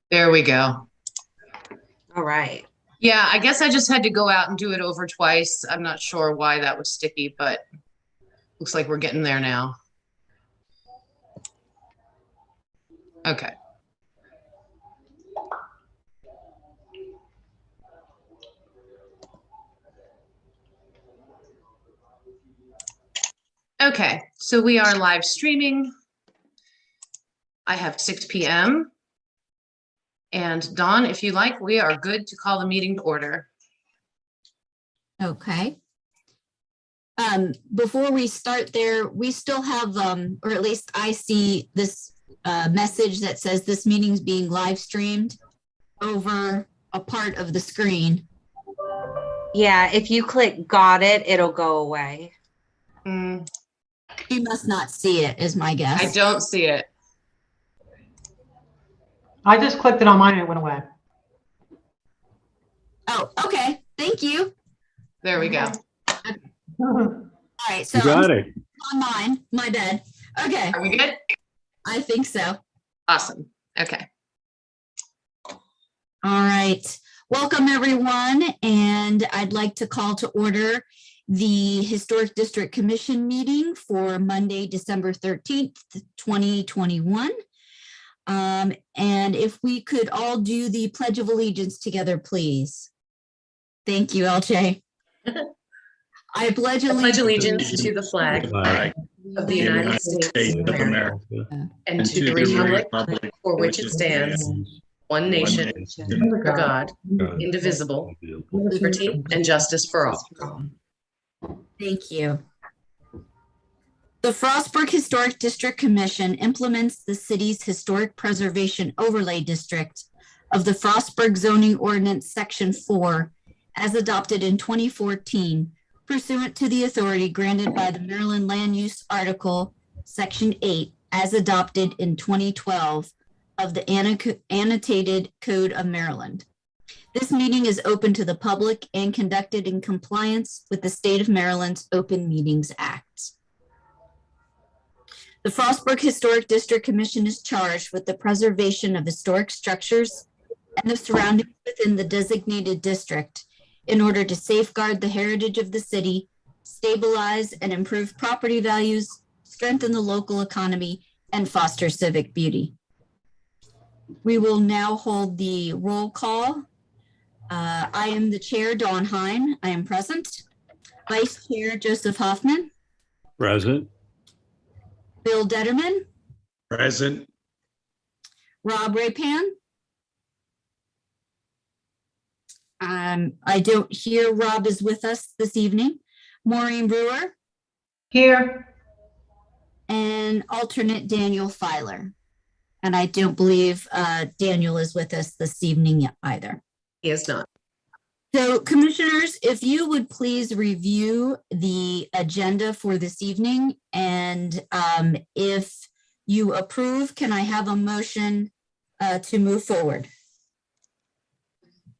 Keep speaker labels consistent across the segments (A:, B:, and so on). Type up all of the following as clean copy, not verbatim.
A: There we go.
B: All right.
A: Yeah, I guess I just had to go out and do it over twice. I'm not sure why that was sticky, but looks like we're getting there now. Okay. Okay, so we are live streaming. I have 6 p.m. And Dawn, if you like, we are good to call the meeting to order.
C: Okay. Before we start there, we still have, or at least I see this message that says this meeting's being live streamed over a part of the screen.
B: Yeah, if you click got it, it'll go away.
C: You must not see it, is my guess.
A: I don't see it.
D: I just clicked it on mine and it went away.
C: Oh, okay. Thank you.
A: There we go.
C: All right. So
E: You got it.
C: on mine, my bad. Okay.
A: Are we good?
C: I think so.
A: Awesome. Okay.
C: All right. Welcome, everyone. And I'd like to call to order the Historic District Commission meeting for Monday, December 13th, 2021. And if we could all do the Pledge of Allegiance together, please. Thank you, LJ. I pledge
A: Allegiance to the flag of the United States of America and to the republic for which it stands, one nation, under God, indivisible, with liberty and justice for all.
C: Thank you. The Frostburg Historic District Commission implements the city's Historic Preservation Overlay District of the Frostburg Zoning Ordinance Section 4 as adopted in 2014 pursuant to the authority granted by the Maryland Land Use Article Section 8 as adopted in 2012 of the Annotated Code of Maryland. This meeting is open to the public and conducted in compliance with the State of Maryland's Open Meetings Act. The Frostburg Historic District Commission is charged with the preservation of historic structures and the surroundings within the designated district in order to safeguard the heritage of the city, stabilize and improve property values, strengthen the local economy, and foster civic beauty. We will now hold the roll call. I am the chair, Dawn Hine. I am present. Vice Chair, Joseph Hoffman.
E: Present.
C: Bill Detterman.
E: Present.
C: Rob Rapan. I don't hear Rob is with us this evening. Maureen Brewer.
D: Here.
C: And alternate Daniel Filer. And I don't believe Daniel is with us this evening either.
A: He is not.
C: So commissioners, if you would please review the agenda for this evening, and if you approve, can I have a motion to move forward?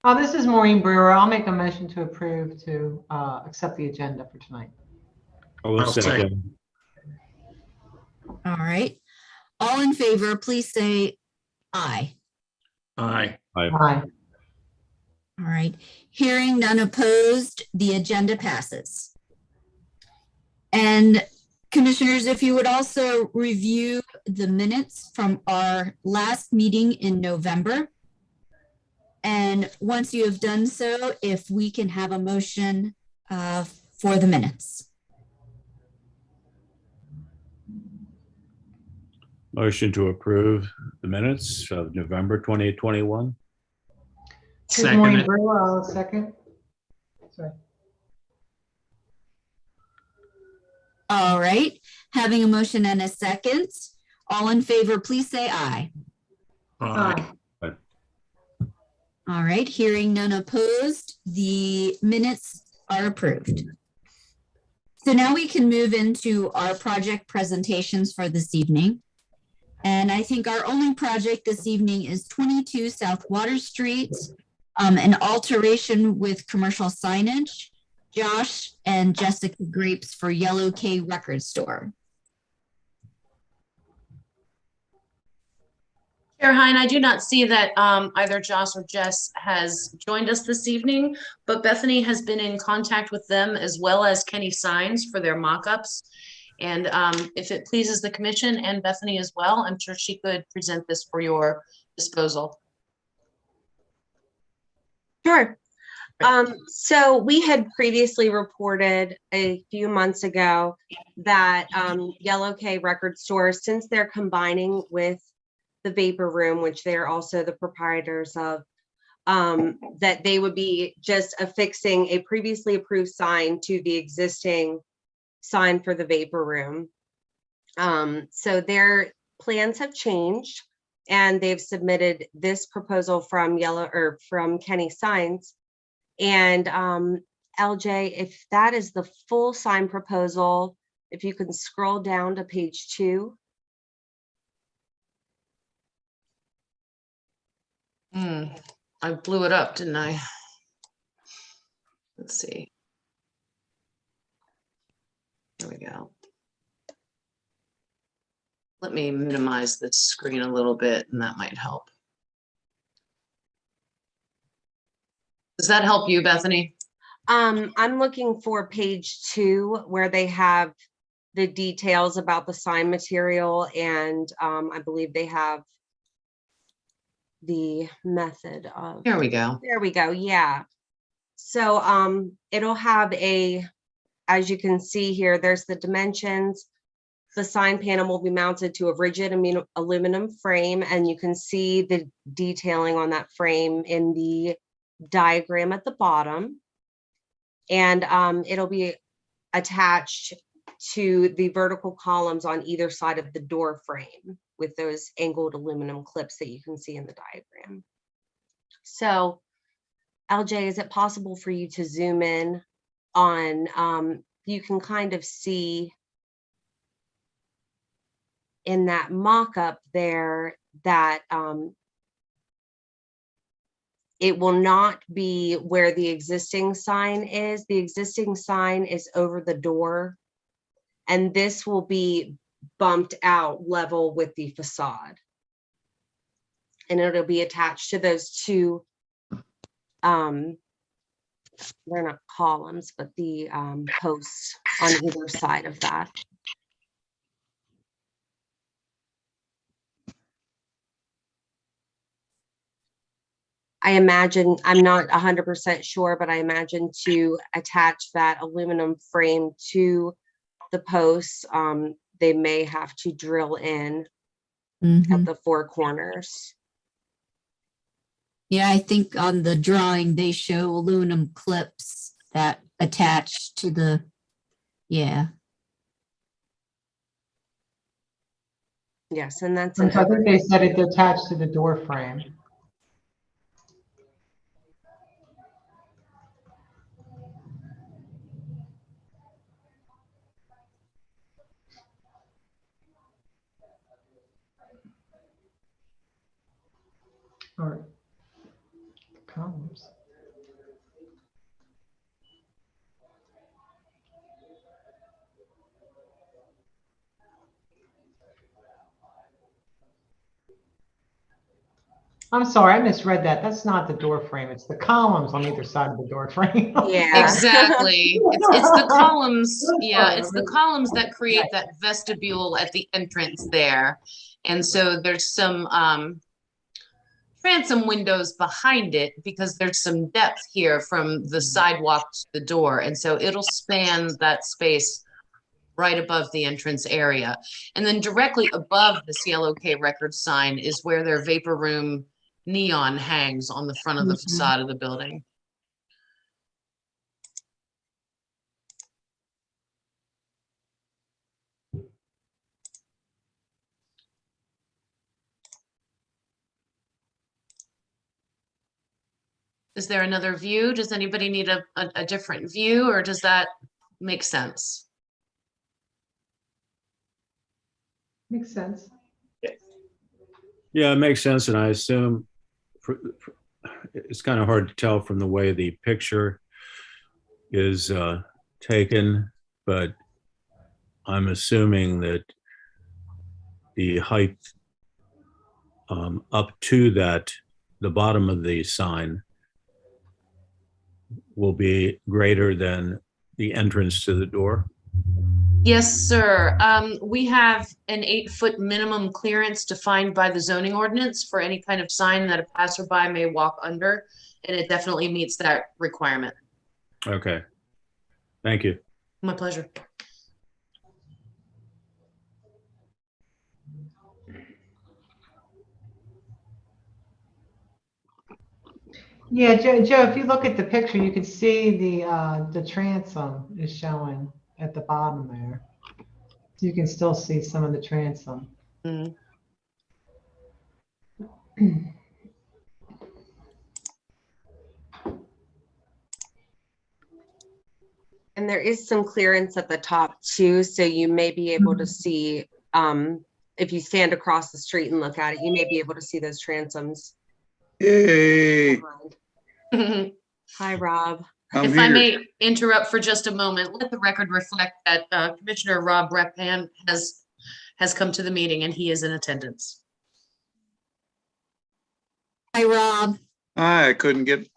D: This is Maureen Brewer. I'll make a motion to approve to accept the agenda for tonight.
E: I'll second.
C: All right. All in favor, please say aye.
E: Aye.
D: Aye.
C: All right. Hearing none opposed, the agenda passes. And commissioners, if you would also review the minutes from our last meeting in November. And once you have done so, if we can have a motion for the minutes.
E: Motion to approve the minutes of November 2021.
D: This is Maureen Brewer. I'll second. Sorry.
C: All right. Having a motion and a second. All in favor, please say aye.
D: Aye.
C: All right. Hearing none opposed, the minutes are approved. So now we can move into our project presentations for this evening. And I think our only project this evening is 22 South Water Street, an alteration with commercial signage, Josh and Jessica Grapes for Yellow K Record Store.
A: Chair Hein, I do not see that either Joss or Jess has joined us this evening, but Bethany has been in contact with them as well as Kenny Signs for their mock-ups. And if it pleases the commission and Bethany as well, I'm sure she could present this for your disposal.
B: Sure. So we had previously reported a few months ago that Yellow K Record Store, since they're combining with the Vapor Room, which they're also the proprietors of, that they would be just affixing a previously approved sign to the existing sign for the Vapor Room. So their plans have changed, and they've submitted this proposal from Kenny Signs. And LJ, if that is the full sign proposal, if you can scroll down to page 2.
A: I blew it up, didn't I? Let's see. There we go. Let me minimize this screen a little bit, and that might help. Does that help you, Bethany?
B: I'm looking for page 2, where they have the details about the sign material, and I believe they have the method of.
A: Here we go.
B: There we go. Yeah. So it'll have as you can see here, there's the dimensions. The sign panel will be mounted to a rigid aluminum frame, and you can see the detailing on that frame in the diagram at the bottom. And it'll be attached to the vertical columns on either side of the door frame with those angled aluminum clips that you can see in the diagram. So LJ, is it possible for you to zoom in on, you can kind of see in that mock-up there that it will not be where the existing sign is. The existing sign is over the door, and this will be bumped out level with the facade. And it'll be attached to those two, they're not columns, but the posts on either side of that. I imagine, I'm not 100% sure, but I imagine to attach that aluminum frame to the posts, they may have to drill in at the 4 corners.
C: Yeah, I think on the drawing, they show aluminum clips that attach to the, yeah.
B: Yes, and that's
D: I think they said it's attached to the door frame. Or columns. I'm sorry, I misread that. That's not the door frame. It's the columns on either side of the door frame.
B: Yeah.
A: Exactly. It's the columns. Yeah, it's the columns that create that vestibule at the entrance there. And so there's some transom windows behind it because there's some depth here from the sidewalk to the door. And so it'll span that space right above the entrance area. And then directly above this Yellow K Records sign is where their Vapor Room neon hangs on the front of the facade of the building. Is there another view? Does anybody need a different view, or does that make sense?
D: Makes sense.
E: Yeah, it makes sense. And I assume it's kind of hard to tell from the way the picture is taken, but I'm assuming that the height up to that, the bottom of the sign will be greater than the entrance to the door?
A: Yes, sir. We have an 8-foot minimum clearance defined by the zoning ordinance for any kind of sign that a passerby may walk under, and it definitely meets that requirement.
E: Okay. Thank you.
A: My pleasure.
D: Yeah, Joe, if you look at the picture, you can see the transom is showing at the bottom there. So you can still see some of the transom.
A: Mm.
B: And there is some clearance at the top too, so you may be able to see, if you stand across the street and look at it, you may be able to see those transoms.
F: Yay.
B: Hi, Rob.
A: If
F: I'm
A: I
F: here.
A: may interrupt for just a moment, let the record reflect that Commissioner Rob Reppan has come to the meeting and he is in attendance.
C: Hi, Rob.
F: I couldn't get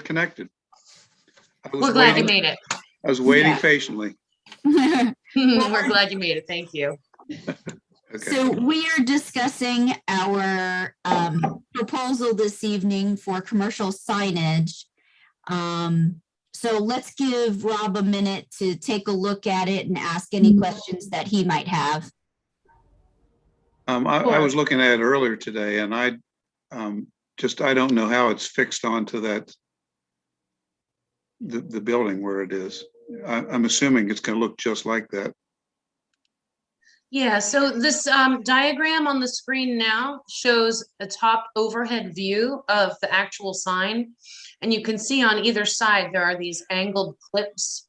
F: connected.
A: We're glad you made it.
F: I was waiting
C: Yeah.
F: patiently.
A: We're glad you made it. Thank you.
F: Okay.
C: So we are discussing our proposal this evening for commercial signage. So let's give Rob a minute to take a look at it and ask any questions that he might have.
F: I was looking at it earlier today, and I don't know how it's fixed onto that the building where it is. I'm assuming it's going to look just like that.
A: Yeah, so this diagram on the screen now shows a top overhead view of the actual sign. And you can see on either side, there are these angled clips.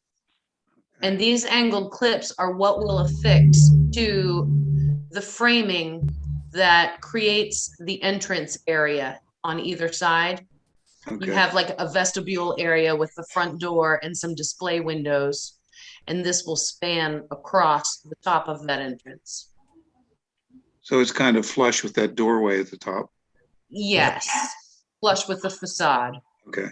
A: And these angled clips are what will affix to the framing that creates the entrance area on either side.
F: Okay.
A: You have like a vestibule area with the front door and some display windows. And this will span across the top of that entrance.
F: So it's kind of flush with that doorway at the top.
A: Yes, flush with the facade.
F: Okay.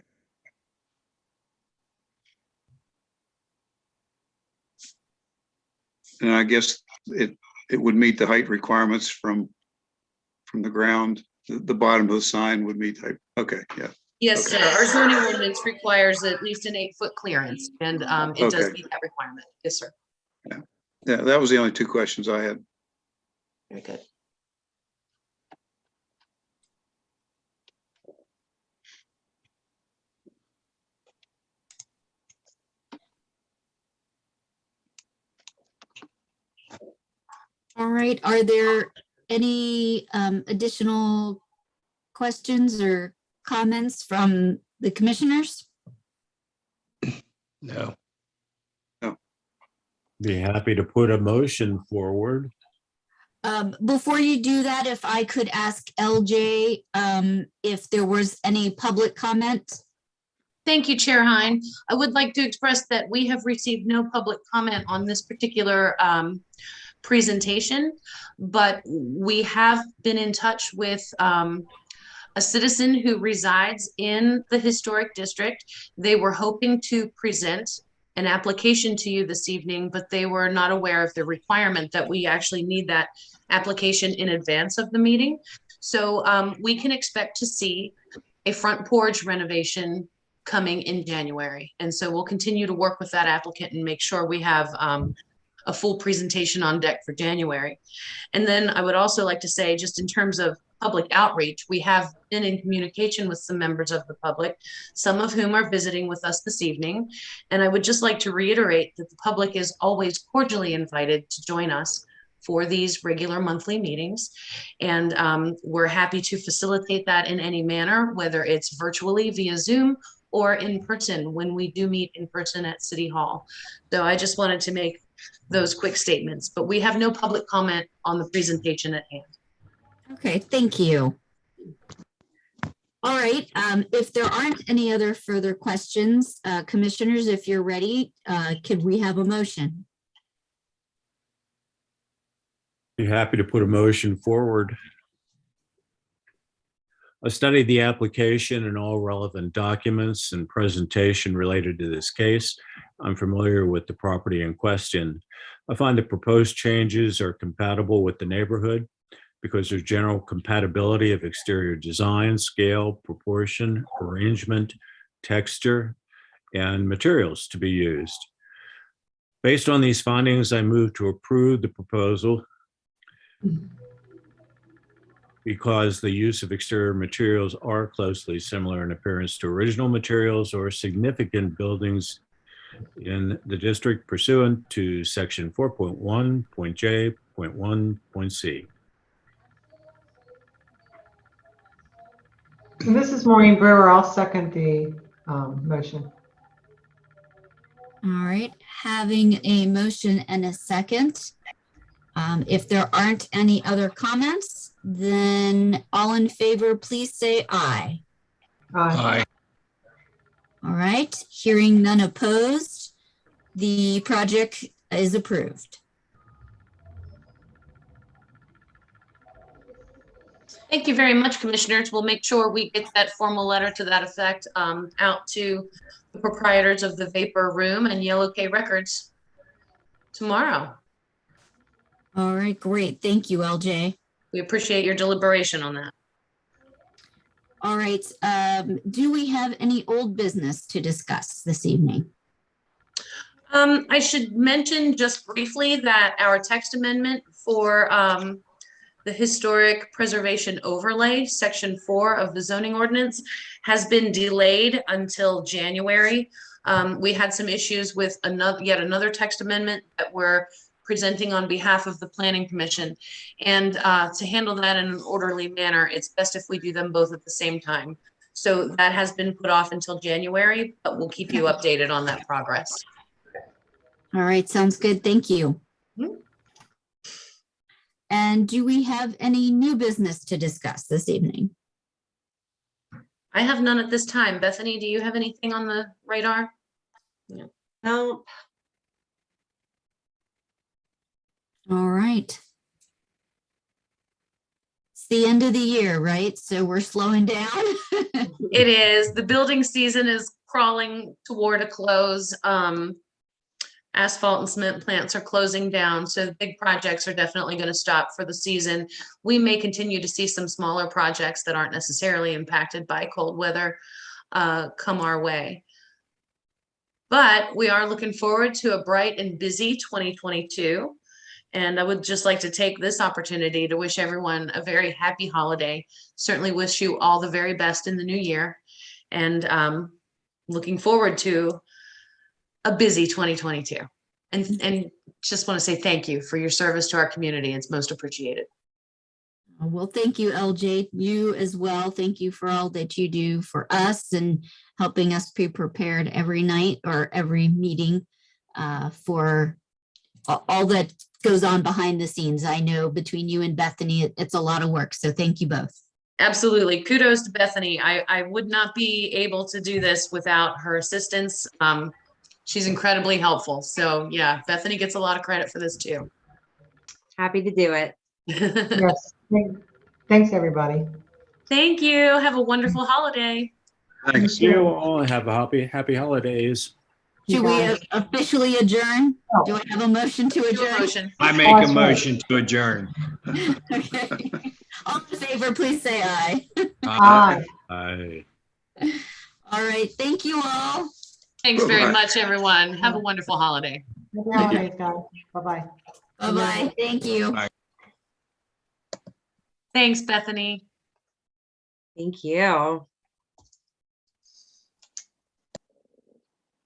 F: And I guess it would meet the height requirements from the ground. The bottom of the sign would meet height. Okay, yeah.
A: Yes,
F: Okay.
A: sir. Our zoning ordinance requires at least an 8-foot clearance, and it does
F: Okay.
A: meet that requirement. Yes, sir.
F: Yeah, that was the only two questions I had.
A: Very good.
C: All right, are there any additional questions or comments from the commissioners?
F: No.
E: Be happy to put a motion forward.
C: Before you do that, if I could ask LJ if there was any public comment?
A: Thank you, Chair Hein. I would like to express that we have received no public comment on this particular presentation, but we have been in touch with a citizen who resides in the historic district. They were hoping to present an application to you this evening, but they were not aware of the requirement that we actually need that application in advance of the meeting. So we can expect to see a front porch renovation coming in January. And so we'll continue to work with that applicant and make sure we have a full presentation on deck for January. And then I would also like to say, just in terms of public outreach, we have been in communication with some members of the public, some of whom are visiting with us this evening. And I would just like to reiterate that the public is always cordially invited to join us for these regular monthly meetings. And we're happy to facilitate that in any manner, whether it's virtually via Zoom or in person when we do meet in person at City Hall. So I just wanted to make those quick statements, but we have no public comment on the presentation at hand.
C: Okay, thank you. All right, if there aren't any other further questions, commissioners, if you're ready, could we have a motion?
E: Be happy to put a motion forward. I studied the application and all relevant documents and presentation related to this case. I'm familiar with the property in question. I find the proposed changes are compatible with the neighborhood because there's general compatibility of exterior design, scale, proportion, arrangement, texture, and materials to be used. Based on these findings, I move to approve the proposal because the use of exterior materials are closely similar in appearance to original materials or significant buildings in the district pursuant to section 4.1.J.1.C.
D: And this is Maureen Brewer. I'll second the motion.
C: All right, having a motion and a second. If there aren't any other comments, then all in favor, please say aye.
D: Aye.
C: All right, hearing none opposed, the project is approved.
A: Thank you very much, commissioners. We'll make sure we get that formal letter to that effect out to the proprietors of the Vapor Room and Yellow K Records tomorrow.
C: All right, great. Thank you, LJ.
A: We appreciate your deliberation on that.
C: All right, do we have any old business to discuss this evening?
A: I should mention just briefly that our text amendment for the historic preservation overlay, section 4 of the zoning ordinance, has been delayed until January. We had some issues with yet another text amendment that we're presenting on behalf of the Planning Commission. And to handle that in an orderly manner, it's best if we do them both at the same time. So that has been put off until January, but we'll keep you updated on that progress.
C: All right, sounds good. Thank you.
A: Mhm.
C: And do we have any new business to discuss this evening?
A: I have none at this time. Bethany, do you have anything on the radar?
B: No.
C: All right. It's the end of the year, right? So we're slowing down.
A: It is. The building season is crawling toward a close. Asphalt and cement plants are closing down, so the big projects are definitely going to stop for the season. We may continue to see some smaller projects that aren't necessarily impacted by cold weather come our way. But we are looking forward to a bright and busy 2022. And I would just like to take this opportunity to wish everyone a very happy holiday. Certainly wish you all the very best in the new year. And looking forward to a busy 2022. And just want to say thank you for your service to our community. It's most appreciated.
C: Well, thank you, LJ. You as well. Thank you for all that you do for us and helping us be prepared every night or every meeting for all that goes on behind the scenes. I know between you and Bethany, it's a lot of work. So thank you both.
A: Absolutely. Kudos to Bethany. I would not be able to do this without her assistance. She's incredibly helpful. So yeah, Bethany gets a lot of credit for this too.
B: Happy to do it.
D: Yes. Thanks, everybody.
A: Thank you. Have a wonderful holiday.
F: Thanks.
E: You all have a happy holidays.
C: Should we
D: guys.
C: officially adjourn? Do I have a motion to
A: Do a
C: adjourn?
A: motion.
G: I make a motion to adjourn.
C: Okay. All in favor, please say aye.
D: Aye.
E: Aye.
C: All right. Thank you all.
A: Thanks very
F: Bye-bye.
A: much, everyone. Have a wonderful holiday.
D: Happy holidays, guys. Bye-bye.
C: Bye-bye. Thank you.
G: Bye.
A: Thanks, Bethany.
B: Thank you.